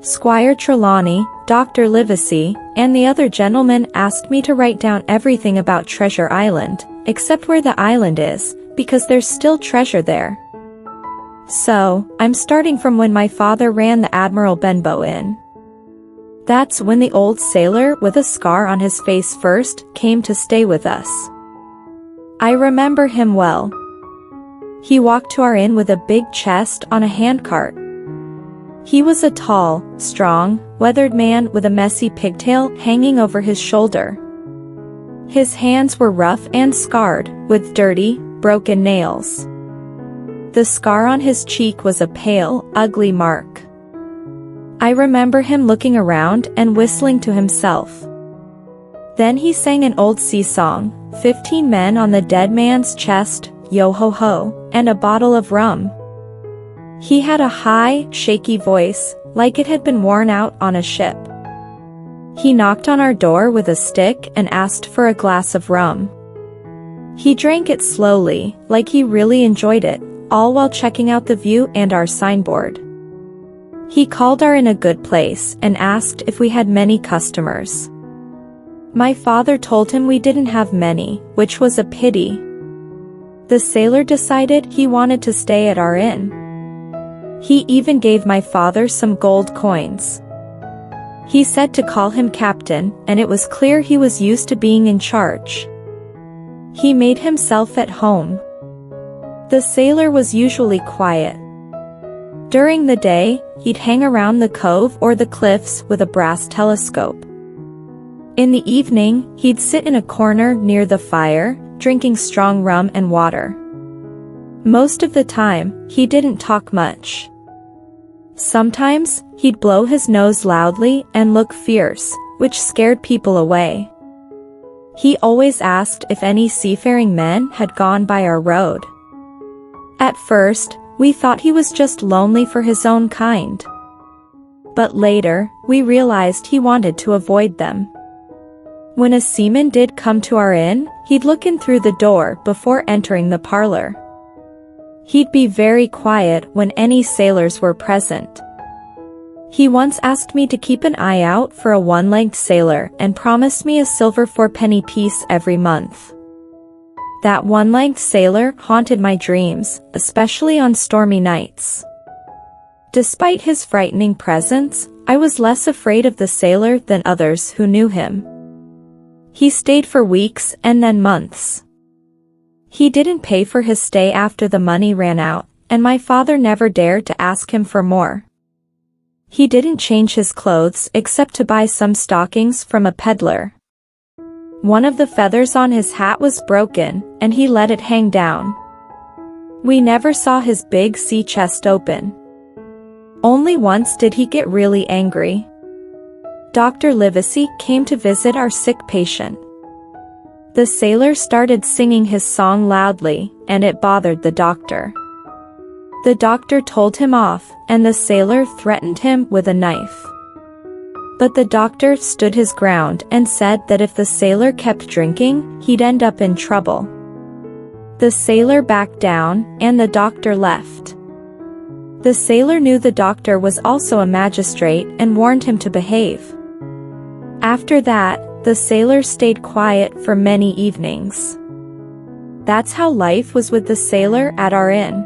Squire Trelawney, Dr. Livesey, and the other gentlemen asked me to write down everything about Treasure Island, except where the island is, because there's still treasure there. So, I'm starting from when my father ran the Admiral Benbow Inn. That's when the old sailor with a scar on his face first came to stay with us. I remember him well. He walked to our inn with a big chest on a handcart. He was a tall, strong, weathered man with a messy pigtail hanging over his shoulder. His hands were rough and scarred, with dirty, broken nails. The scar on his cheek was a pale, ugly mark. I remember him looking around and whistling to himself. Then he sang an old sea song, 15 men on the dead man's chest, yo-ho-ho, and a bottle of rum. He had a high, shaky voice, like it had been worn out on a ship. He knocked on our door with a stick and asked for a glass of rum. He drank it slowly, like he really enjoyed it, all while checking out the view and our signboard. He called our inn a good place and asked if we had many customers. My father told him we didn't have many, which was a pity. The sailor decided he wanted to stay at our inn. He even gave my father some gold coins. He said to call him captain, and it was clear he was used to being in charge. He made himself at home. The sailor was usually quiet. During the day, he'd hang around the cove or the cliffs with a brass telescope. In the evening, he'd sit in a corner near the fire, drinking strong rum and water. Most of the time, he didn't talk much. Sometimes, he'd blow his nose loudly and look fierce, which scared people away. He always asked if any seafaring men had gone by our road. At first, we thought he was just lonely for his own kind. But later, we realized he wanted to avoid them. When a seaman did come to our inn, he'd look in through the door before entering the parlor. He'd be very quiet when any sailors were present. He once asked me to keep an eye out for a one-legged sailor and promised me a silver 4-penny piece every month. That one-legged sailor haunted my dreams, especially on stormy nights. Despite his frightening presence, I was less afraid of the sailor than others who knew him. He stayed for weeks and then months. He didn't pay for his stay after the money ran out, and my father never dared to ask him for more. He didn't change his clothes except to buy some stockings from a peddler. One of the feathers on his hat was broken, and he let it hang down. We never saw his big sea chest open. Only once did he get really angry. Dr. Livesey came to visit our sick patient. The sailor started singing his song loudly, and it bothered the doctor. The doctor told him off, and the sailor threatened him with a knife. But the doctor stood his ground and said that if the sailor kept drinking, he'd end up in trouble. The sailor backed down, and the doctor left. The sailor knew the doctor was also a magistrate and warned him to behave. After that, the sailor stayed quiet for many evenings. That's how life was with the sailor at our inn.